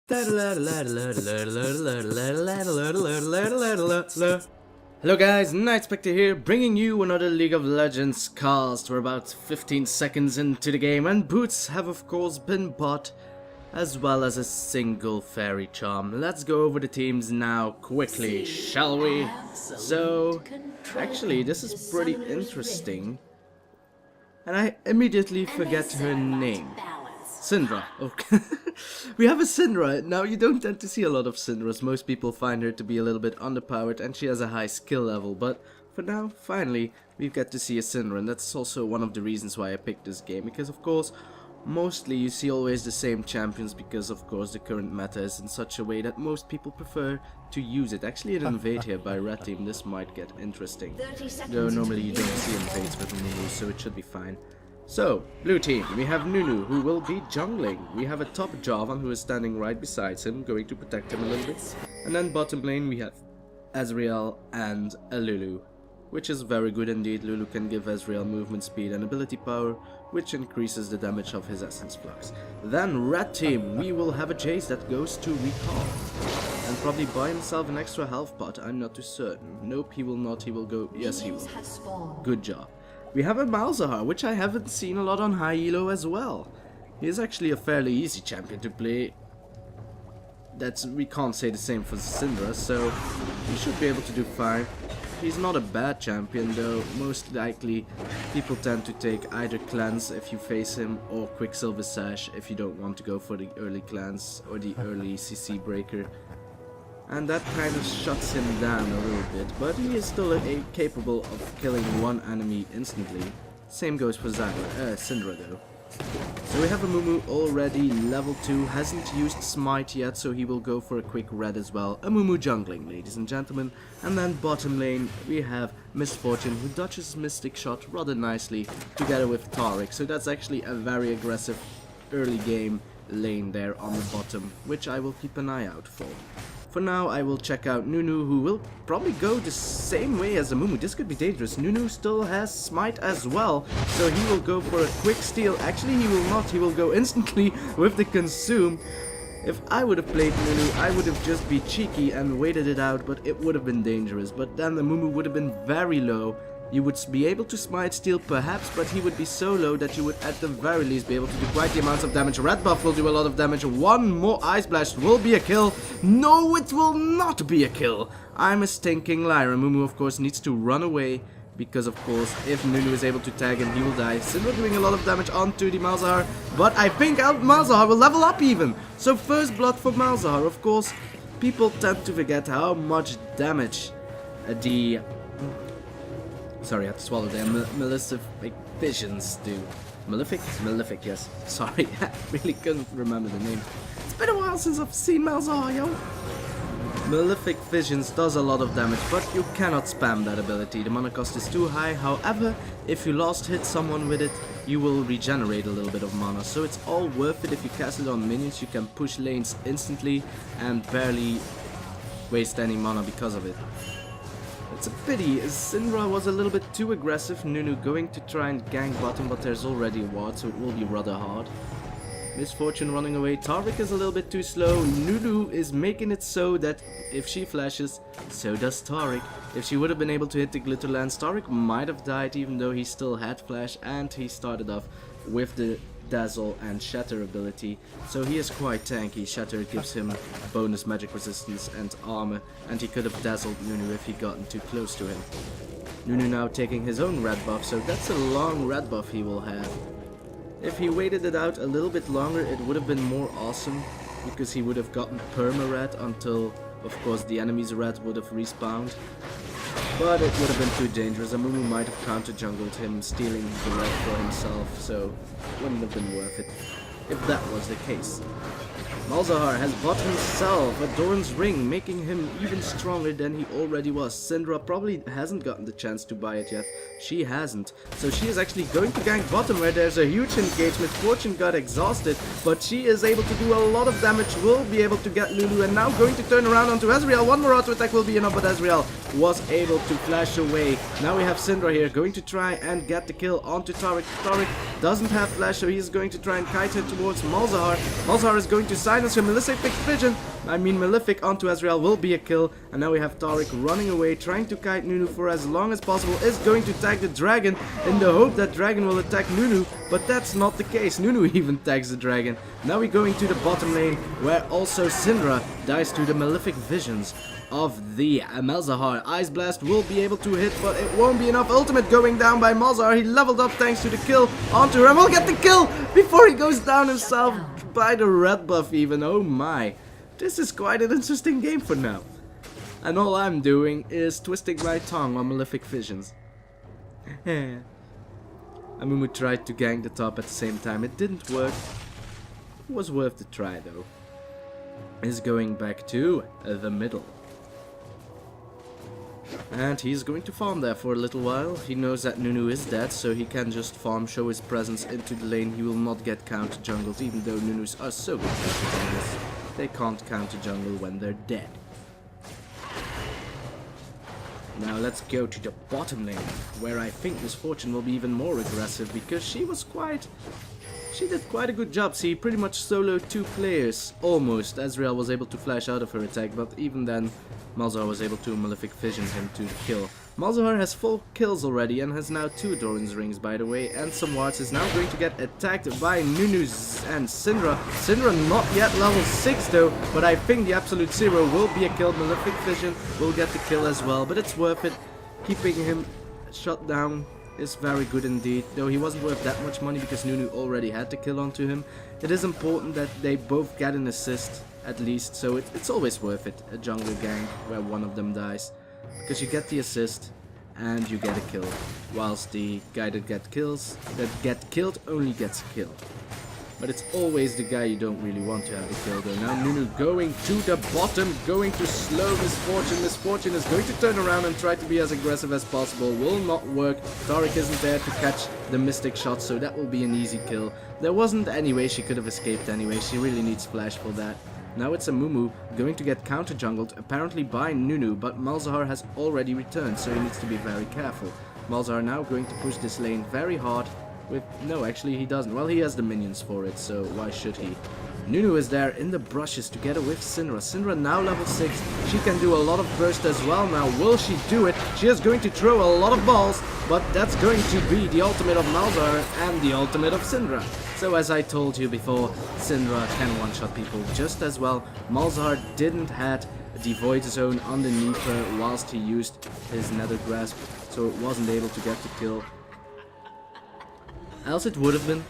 Hello guys, Nightspectre here, bringing you another League of Legends cast. We're about 15 seconds into the game and boots have of course been bought, as well as a single fairy charm. Let's go over the teams now quickly, shall we? So, actually this is pretty interesting. And I immediately forget her name. Syndra. Okay. We have a Syndra. Now you don't tend to see a lot of Syndras. Most people find her to be a little bit underpowered and she has a high skill level. But for now, finally, we get to see a Syndra. And that's also one of the reasons why I picked this game. Because of course, mostly you see always the same champions. Because of course the current meta is in such a way that most people prefer to use it. Actually an invade here by red team. This might get interesting. Though normally you don't see invades with Nunu, so it should be fine. So, blue team, we have Nunu, who will be jungling. We have a top Jarvan, who is standing right beside him, going to protect him a little bit. And then bottom lane, we have Ezreal and a Lulu, which is very good indeed. Lulu can give Ezreal movement speed and ability power, which increases the damage of his Essence Flux. Then, red team, we will have a Jayce that goes to recall. And probably buy himself an extra health pot, I'm not too certain. Nope, he will not, he will go, yes he will. Good job. We have a Malzahar, which I haven't seen a lot on high elo as well. He is actually a fairly easy champion to play. We can't say the same for Syndra, so he should be able to do fine. He's not a bad champion though. Most likely people tend to take either Cleanse if you face him, or Quicksilver Sash if you don't want to go for the early Cleanse or the early CC breaker. And that kind of shuts him down a little bit, but he is still capable of killing one enemy instantly. Same goes for Syndra though. So we have Amumu already level 2, hasn't used Smite yet, so he will go for a quick red as well. Amumu jungling, ladies and gentlemen. And then bottom lane we have Misfortune, who dodges Mystic Shot rather nicely together with Taric. So that's actually a very aggressive early game lane there on the bottom, which I will keep an eye out for. For now, I will check out Nunu, who will probably go the same way as Amumu. This could be dangerous. Nunu still has Smite as well, so he will go for a quick steal. Actually, he will not. He will go instantly with the Consume. If I would have played Nunu, I would have just been cheeky and waited it out, but it would have been dangerous. But then Amumu would have been very low. You would be able to Smite steal perhaps, but he would be so low that you would at the very least be able to do quite the amounts of damage. Red buff will do a lot of damage. One more Ice Blast will be a kill. No, it will not be a kill. I'm a stinking liar. Amumu of course needs to run away, because of course if Nunu is able to tag him, he will die. Syndra doing a lot of damage onto the Malzahar, but I think Malzahar will level up even. So first blood for Malzahar. Of course, people tend to forget how much damage sorry, I had to swallow there. Malefic visions do. Malefic? Malefic, yes. Sorry, I really couldn't remember the name. It's been a while since I've seen Malzahar, yo. Malefic Visions does a lot of damage, but you cannot spam that ability. The mana cost is too high. However, if you last hit someone with it, you will regenerate a little bit of mana. So it's all worth it. If you cast it on minions, you can push lanes instantly and barely waste any mana because of it. It's a pity, Syndra was a little bit too aggressive. Nunu going to try and gank bottom, but there's already a ward, so it will be rather hard. Misfortune running away. Taric is a little bit too slow. Nunu is making it so that if she flashes, so does Taric. If she would have been able to hit the Glitter Lance, Taric might have died, even though he still had flash, and he started off with the Dazzle and Shatter ability, so he is quite tanky. Shatter gives him bonus magic resistance and armor, and he could have dazzled Nunu if he'd gotten too close to him. Nunu now taking his own red buff, so that's a long red buff he will have. If he waited it out a little bit longer, it would have been more awesome, because he would have gotten perma-red until, of course, the enemy's red would have respawned. But it would have been too dangerous. Amumu might have counter-jungled him, stealing the red for himself, so it wouldn't have been worth it if that was the case. Malzahar has bought himself a Doran's Ring, making him even stronger than he already was. Syndra probably hasn't gotten the chance to buy it yet. She hasn't. So she is actually going to gank bottom, where there's a huge engagement. Fortune got exhausted, but she is able to do a lot of damage. Will be able to get Lulu, and now going to turn around onto Ezreal. One more auto attack will be enough, but Ezreal was able to flash away. Now we have Syndra here, going to try and get the kill onto Taric. Taric doesn't have flash, so he's going to try and kite her towards Malzahar. Malzahar is going to side silencer, Malefic Vision. I mean Malefic onto Ezreal will be a kill. And now we have Taric running away, trying to kite Nunu for as long as possible. Is going to tag the dragon in the hope that dragon will attack Nunu. But that's not the case. Nunu even tags the dragon. Now we're going to the bottom lane, where also Syndra dies to the Malefic Visions of the Malzahar. Ice Blast will be able to hit, but it won't be enough. Ultimate going down by Malzahar. He leveled up thanks to the kill onto him. We'll get the kill before he goes down himself by the red buff even. Oh my. This is quite an interesting game for now. And all I'm doing is twisting my tongue on Malefic Visions. Amumu tried to gank the top at the same time. It didn't work. It was worth the try though. Is going back to the middle. And he's going to farm there for a little while. He knows that Nunu is dead, so he can just farm, show his presence into the lane. He will not get counter jungles, even though Nunus are so good counter jungles. They can't counter jungle when they're dead. Now let's go to the bottom lane, where I think Miss Fortune will be even more aggressive, because she did quite a good job. She pretty much soloed 2 players, almost. Ezreal was able to flash out of her attack, but even then, Malzahar was able to Malefic Vision him to the kill. Malzahar has 4 kills already and has now 2 Doran's rings, by the way, and some wards. Is now going to get attacked by Nunu and Syndra. Syndra not yet level 6 though, but I think the absolute zero will be a kill. Malefic Vision will get the kill as well, but it's worth it. Keeping him shut down is very good indeed, though he wasn't worth that much money because Nunu already had the kill onto him. It is important that they both get an assist at least, so it's always worth it, a jungle gank where one of them dies, because you get the assist and you get a kill, whilst the guy that get killed only gets a kill. But it's always the guy you don't really want to have the kill though. Now Nunu going to the bottom, going to slow Miss Fortune. Miss Fortune is going to turn around and try to be as aggressive as possible. Will not work. Taric isn't there to catch the mystic shot, so that will be an easy kill. There wasn't any way she could have escaped anyway. She really needs flash for that. Now it's Amumu going to get counter jungled, apparently by Nunu, but Malzahar has already returned, so he needs to be very careful. Malzahar now going to push this lane very hard. No, actually he doesn't. Well, he has the minions for it, so why should he? Nunu is there in the brushes together with Syndra. Syndra now level 6. She can do a lot of burst as well. Now, will she do it? She is going to throw a lot of balls, but that's going to be the ultimate of Malzahar and the ultimate of Syndra. So as I told you before, Syndra can one-shot people just as well. Malzahar didn't have the Void Zone underneath her whilst he used his Nether Grasp, so it wasn't able to get the kill. Else it would have been,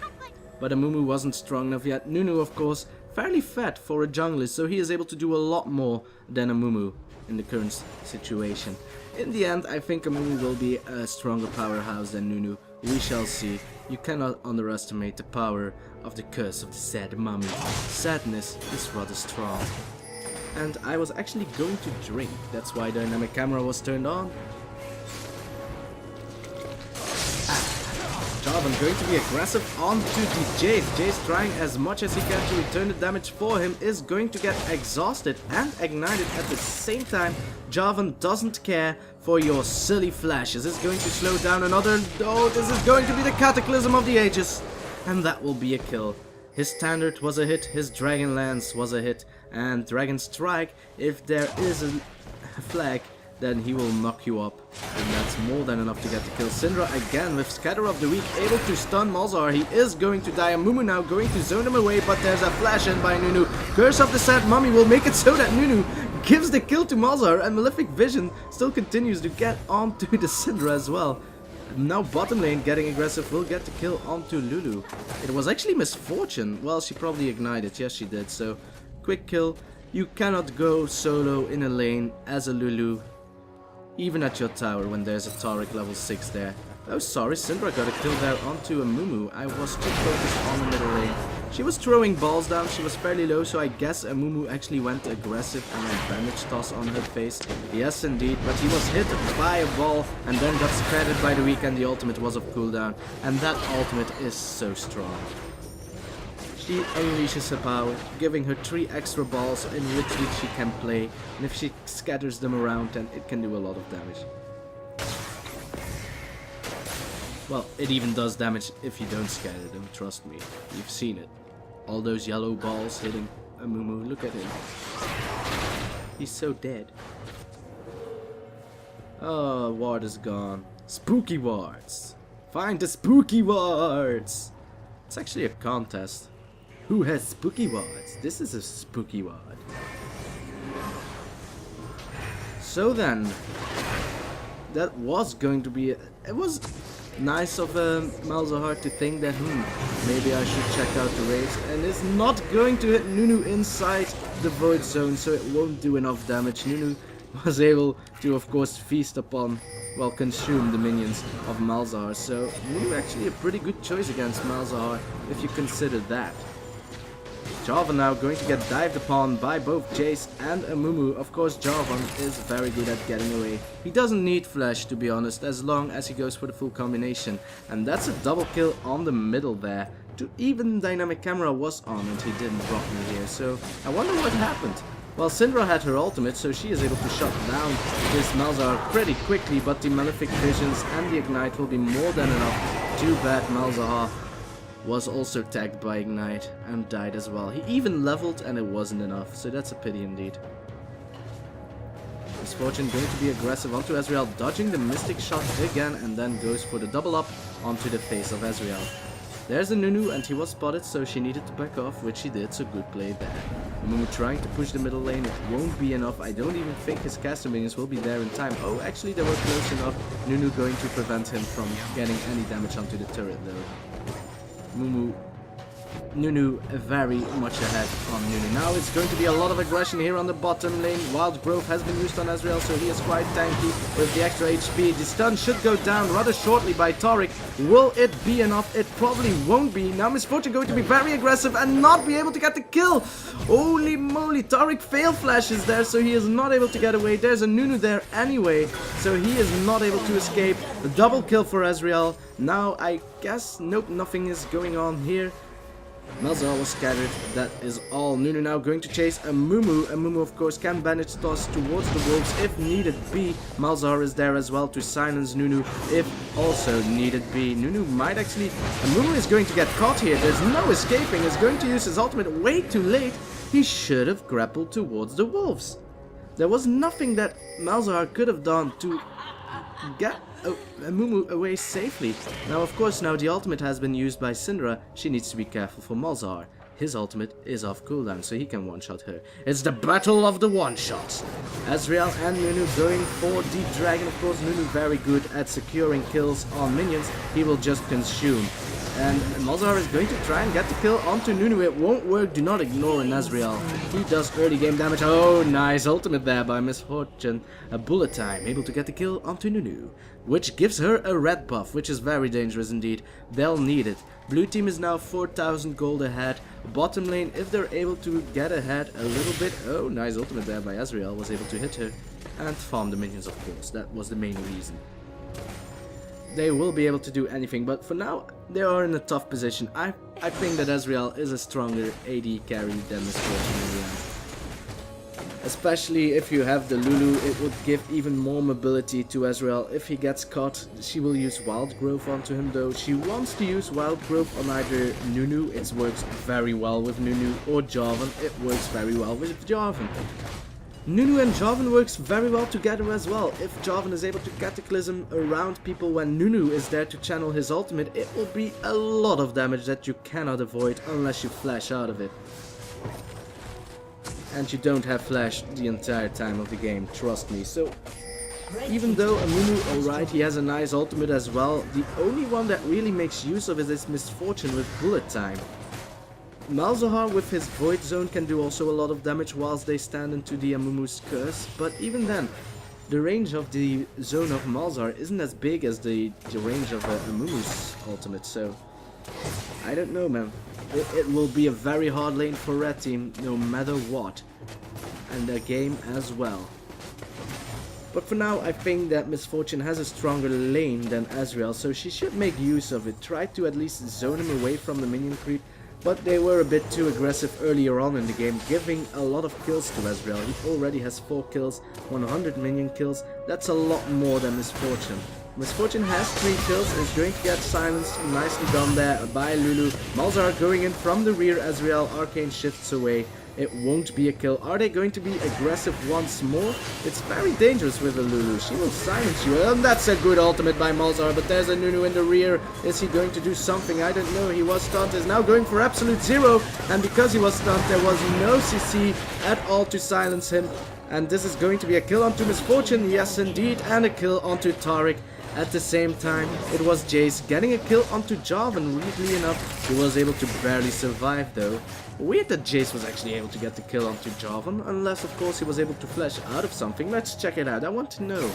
but Amumu wasn't strong enough yet. Nunu, of course, fairly fat for a jungler, so he is able to do a lot more than Amumu in the current situation. In the end, I think Amumu will be a stronger powerhouse than Nunu. We shall see. You cannot underestimate the power of the curse of the sad mummy. Sadness is rather strong. And I was actually going to drink, that's why the dynamic camera was turned on. Jarvan going to be aggressive onto the Jayce. Jayce trying as much as he can to return the damage for him, is going to get exhausted and ignited at the same time. Jarvan doesn't care for your silly flashes. It's going to slow down another. Oh, this is going to be the Cataclysm of the Ages. And that will be a kill. His standard was a hit, his Dragon Lance was a hit, and Dragon Strike, if there is a flag, then he will knock you up. And that's more than enough to get the kill. Syndra again with Scatter of the Weak, able to stun Malzahar. He is going to die. Amumu now going to zone him away, but there's a flash in by Nunu. Curse of the Sad Mummy will make it so that Nunu gives the kill to Malzahar, and Malefic Vision still continues to get onto the Syndra as well. Now bottom lane getting aggressive will get the kill onto Lulu. It was actually Miss Fortune. Well, she probably ignited. Yes, she did. So, quick kill. You cannot go solo in a lane as a Lulu, even at your tower when there's a Taric level 6 there. Oh sorry, Syndra got a kill there onto Amumu. I was too focused on the middle lane. She was throwing balls down, she was fairly low, so I guess Amumu actually went aggressive and a bandage toss on her face. Yes indeed, but he was hit by a ball and then got scattered by the weak, and the ultimate was off cooldown. And that ultimate is so strong. She unleashes her power, giving her 3 extra balls in which she can play, and if she scatters them around, then it can do a lot of damage. Well, it even does damage if you don't scatter them, trust me. You've seen it. All those yellow balls hitting Amumu. Look at him. He's so dead. Oh, ward is gone. Spooky wards. Find the spooky wards. It's actually a contest. Who has spooky wards? This is a spooky ward. So then, that was going to be... It was nice of Malzahar to think that, maybe I should check out the raids. And it's not going to hit Nunu inside the void zone, so it won't do enough damage. Nunu was able to, of course, feast upon, well, consume the minions of Malzahar. So Nunu actually a pretty good choice against Malzahar, if you consider that. Jarvan now going to get dived upon by both Jayce and Amumu. Of course, Jarvan is very good at getting away. He doesn't need flash, to be honest, as long as he goes for the full combination. And that's a double kill on the middle there. Even dynamic camera was on and he didn't drop me here. So I wonder what happened. Well, Syndra had her ultimate, so she is able to shut down this Malzahar pretty quickly. But the Malefic Visions and the Ignite will be more than enough. Too bad Malzahar was also tagged by Ignite and died as well. He even leveled and it wasn't enough, so that's a pity indeed. Misfortune going to be aggressive onto Ezreal, dodging the Mystic Shot again, and then goes for the double up onto the face of Ezreal. There's a Nunu and he was spotted, so she needed to back off, which she did, so good play there. Amumu trying to push the middle lane, it won't be enough. I don't even think his caster minions will be there in time. Oh, actually they were close enough. Nunu going to prevent him from getting any damage onto the turret though. Nunu very much ahead on Nunu. Now it's going to be a lot of aggression here on the bottom lane. Wild Growth has been used on Ezreal, so he is quite tanky with the extra HP. The stun should go down rather shortly by Taric. Will it be enough? It probably won't be. Now Misfortune going to be very aggressive and not be able to get the kill. Holy moly, Taric fail flashes there, so he is not able to get away. There's a Nunu there anyway, so he is not able to escape. The double kill for Ezreal. Now I guess, nope, nothing is going on here. Malzahar was scattered, that is all. Nunu now going to chase Amumu. Amumu of course can bandage toss towards the wolves if needed be. Malzahar is there as well to silence Nunu if also needed be. Nunu might actually... Amumu is going to get caught here, there's no escaping. He's going to use his ultimate way too late. He should have grappled towards the wolves. There was nothing that Malzahar could have done to get Amumu away safely. Now of course, now the ultimate has been used by Syndra. She needs to be careful for Malzahar. His ultimate is off cooldown, so he can one-shot her. It's the battle of the one-shots. Ezreal and Nunu going for the dragon. Of course, Nunu very good at securing kills on minions. He will just consume. And Malzahar is going to try and get the kill onto Nunu. It won't work. Do not ignore an Ezreal. He does early game damage. Oh, nice ultimate there by Misfortune. A bullet time. Able to get the kill onto Nunu, which gives her a red buff, which is very dangerous indeed. They'll need it. Blue team is now 4,000 gold ahead. Bottom lane, if they're able to get ahead a little bit. Oh, nice ultimate there by Ezreal. Was able to hit her and farm the minions, of course. That was the main reason. They will be able to do anything, but for now they are in a tough position. I think that Ezreal is a stronger AD carry than Misfortune in the end. Especially if you have the Lulu, it would give even more mobility to Ezreal. If he gets caught, she will use Wild Growth onto him though. She wants to use Wild Growth on either Nunu, it works very well with Nunu, or Jarvan, it works very well with Jarvan. Nunu and Jarvan works very well together as well. If Jarvan is able to cataclysm around people when Nunu is there to channel his ultimate, it will be a lot of damage that you cannot avoid unless you flash out of it. And you don't have flash the entire time of the game, trust me. So, even though Amumu, alright, he has a nice ultimate as well, the only one that really makes use of it is Misfortune with bullet time. Malzahar with his Void Zone can do also a lot of damage whilst they stand into the Amumu's curse, but even then, the range of the zone of Malzahar isn't as big as the range of Amumu's ultimate, so I don't know, man. It will be a very hard lane for Red Team, no matter what, and their game as well. But for now, I think that Misfortune has a stronger lane than Ezreal, so she should make use of it. Try to at least zone him away from the minion creep. But they were a bit too aggressive earlier on in the game, giving a lot of kills to Ezreal. He already has 4 kills, 100 minion kills. That's a lot more than Misfortune. Misfortune has 3 kills, is going to get silenced. Nicely done there by Lulu. Malzahar going in from the rear. Ezreal arcane shifts away. It won't be a kill. Are they going to be aggressive once more? It's very dangerous with a Lulu. She will silence you. And that's a good ultimate by Malzahar. But there's a Nunu in the rear. Is he going to do something? I don't know. He was stunned. Is now going for absolute zero. And because he was stunned, there was no CC at all to silence him. And this is going to be a kill onto Misfortune. Yes, indeed. And a kill onto Taric. At the same time, it was Jayce getting a kill onto Jarvan. Weirdly enough, he was able to barely survive though. Weird that Jayce was actually able to get the kill onto Jarvan, unless of course he was able to flash out of something. Let's check it out, I want to know.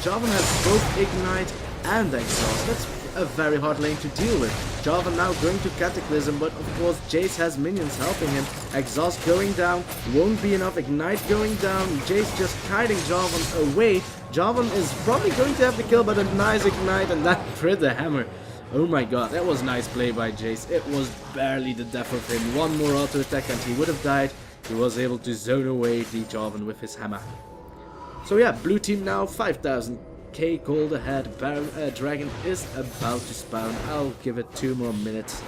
Jarvan has both Ignite and Exhaust. That's a very hard lane to deal with. Jarvan now going to Cataclysm, but of course Jayce has minions helping him. Exhaust going down, won't be enough. Ignite going down, Jayce just kiting Jarvan away. Jarvan is probably going to have the kill, but a nice Ignite and that crit the hammer. Oh my god, that was nice play by Jayce. It was barely the death of him. One more auto attack and he would have died. He was able to zone away the Jarvan with his hammer. So yeah, blue team now 5000k gold ahead. Dragon is about to spawn. I'll give it 2 more minutes.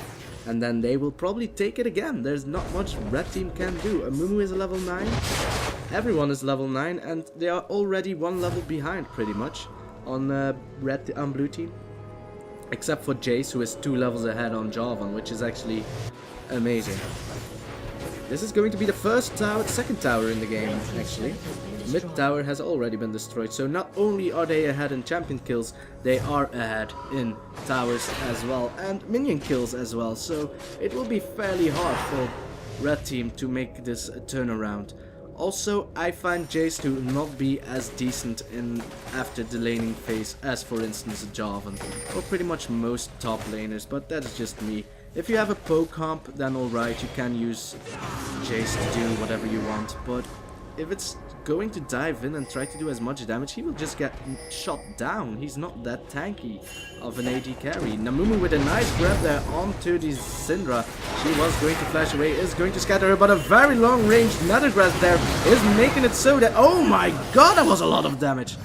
And then they will probably take it again. There's not much red team can do. Amumu is level 9. Everyone is level 9 and they are already 1 level behind pretty much on blue team. Except for Jayce, who is 2 levels ahead on Jarvan, which is actually amazing. This is going to be the second tower in the game, actually. Mid tower has already been destroyed, so not only are they ahead in champion kills, they are ahead in towers as well, and minion kills as well, so it will be fairly hard for red team to make this turnaround. Also, I find Jayce to not be as decent after the laning phase as, for instance, Jarvan, or pretty much most top laners, but that's just me. If you have a poke comp, then alright, you can use Jayce to do whatever you want, but if it's going to dive in and try to do as much damage, he will just get shot down. He's not that tanky of an AD carry. Amumu with a nice grab there onto the Syndra. She was going to flash away, is going to scatter her, but a very long range Nethergrass there is making it so that... Oh my god, that was a lot of damage!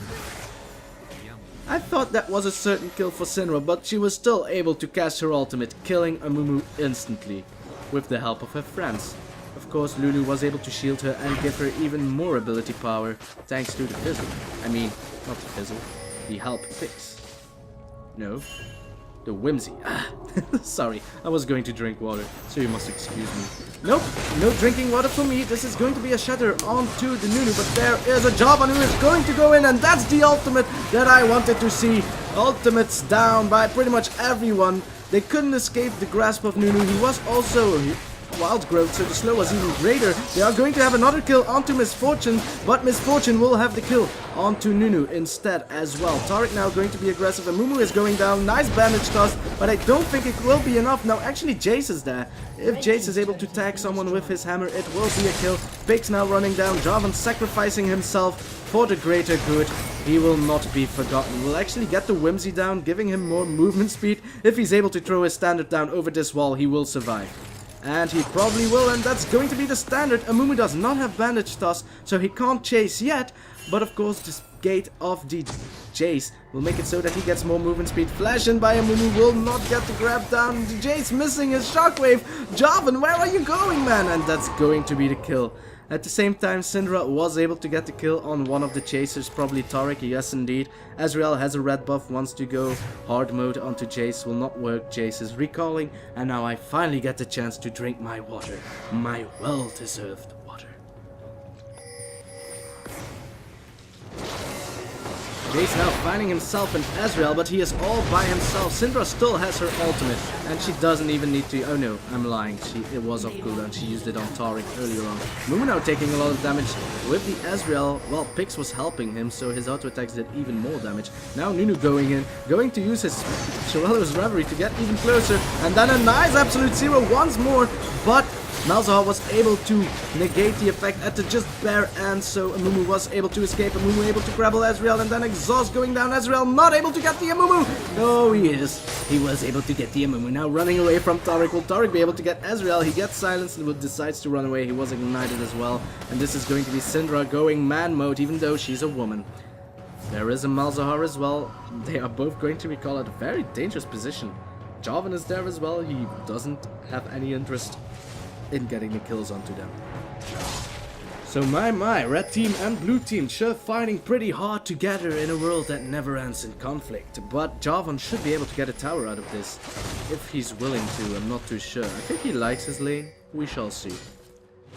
I thought that was a certain kill for Syndra, but she was still able to cast her ultimate, killing Amumu instantly, with the help of her friends. Of course, Lulu was able to shield her and give her even more ability power, thanks to the fizzle. I mean, not the fizzle, the help fix. No, the whimsy. Sorry, I was going to drink water, so you must excuse me. Nope, no drinking water for me. This is going to be a shatter onto the Nunu, but there is a Jarvan who is going to go in, and that's the ultimate that I wanted to see. Ultimates down by pretty much everyone. They couldn't escape the grasp of Nunu. He was also wild growth, so the slow was even greater. They are going to have another kill onto Misfortune, but Misfortune will have the kill onto Nunu instead as well. Taric now going to be aggressive. Amumu is going down. Nice bandage toss, but I don't think it will be enough. Now actually Jayce is there. If Jayce is able to tag someone with his hammer, it will be a kill. Pig's now running down. Jarvan sacrificing himself for the greater good. He will not be forgotten. We'll actually get the whimsy down, giving him more movement speed. If he's able to throw his standard down over this wall, he will survive. And he probably will, and that's going to be the standard. Amumu does not have bandage toss, so he can't chase yet. But of course, this gate of the Jayce will make it so that he gets more movement speed. Flash in by Amumu will not get the grab down. Jayce missing his shockwave. Jarvan, where are you going, man? And that's going to be the kill. At the same time, Syndra was able to get the kill on one of the chasers, probably Taric, yes indeed. Ezreal has a red buff, wants to go hard mode onto Jayce, will not work. Jayce is recalling, and now I finally get the chance to drink my water. My well-deserved water. Jayce now finding himself in Ezreal, but he is all by himself. Syndra still has her ultimate, and she doesn't even need to... Oh no, I'm lying. It was off cooldown. She used it on Taric earlier on. Nunu now taking a lot of damage with the Ezreal. Well, Pix was helping him, so his auto attacks did even more damage. Now Nunu going in, going to use his Shirello's Reverie to get even closer, and then a nice absolute zero once more, but Malzahar was able to negate the effect at the just bare end, so Amumu was able to escape. Amumu able to grapple Ezreal, and then Exhaust going down. Ezreal not able to get the Amumu. No, he is. He was able to get the Amumu. Now running away from Taric. Will Taric be able to get Ezreal? He gets silenced and decides to run away. He was ignited as well. And this is going to be Syndra going man mode, even though she's a woman. There is a Malzahar as well. They are both going to recall at a very dangerous position. Jarvan is there as well. He doesn't have any interest in getting the kills onto them. So my, red team and blue team sure fighting pretty hard together in a world that never ends in conflict. But Jarvan should be able to get a tower out of this, if he's willing to, I'm not too sure. I think he likes his lane, we shall see.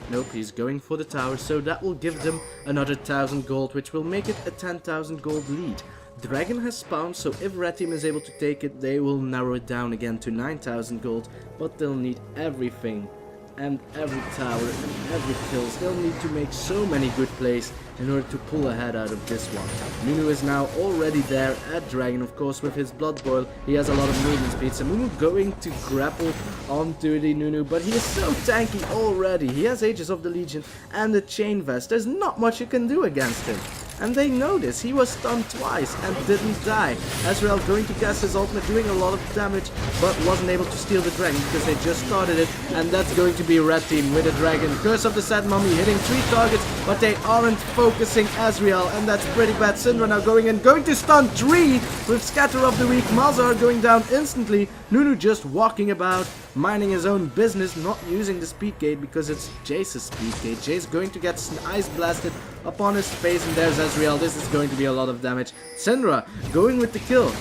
Nope, he's going for the tower, so that will give them another 1000 gold, which will make it a 10,000 gold lead. Dragon has spawned, so if red team is able to take it, they will narrow it down again to 9,000 gold, but they'll need everything. And every tower and every kills. They'll need to make so many good plays in order to pull ahead out of this one. Nunu is now already there at Dragon, of course, with his Blood Boil. He has a lot of movement speed. So Amumu going to grapple onto the Nunu, but he is so tanky already. He has Aegis of the Legion and the Chain Vest. There's not much you can do against him. And they know this. He was stunned twice and didn't die. Ezreal going to cast his ultimate, doing a lot of damage, but wasn't able to steal the dragon because they just started it. And that's going to be red team with a dragon. Curse of the Sad Mummy hitting 3 targets, but they aren't focusing Ezreal, and that's pretty bad. Syndra now going in, going to stun 3 with Scatter of the Weak. Malzahar going down instantly. Nunu just walking about, minding his own business, not using the speed gate because it's Jayce's speed gate. Jayce going to get ice blasted upon his face, and there's Ezreal. This is going to be a lot of damage. Syndra going with the kill.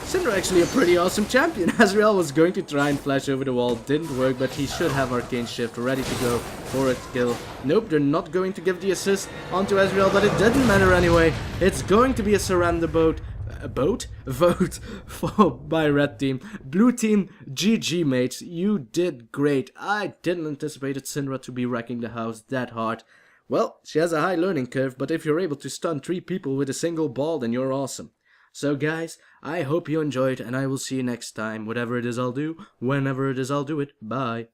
Syndra actually a pretty awesome champion. Ezreal was going to try and flash over the wall, didn't work, but he should have Arcane Shift ready to go for a kill. Nope, they're not going to give the assist onto Ezreal, but it didn't matter anyway. It's going to be a surrender vote by red team. Blue team, GG mates, you did great. I didn't anticipate Syndra to be wrecking the house that hard. Well, she has a high learning curve, but if you're able to stun 3 people with a single ball, then you're awesome. So guys, I hope you enjoyed, and I will see you next time. Whatever it is I'll do, whenever it is I'll do it. Bye.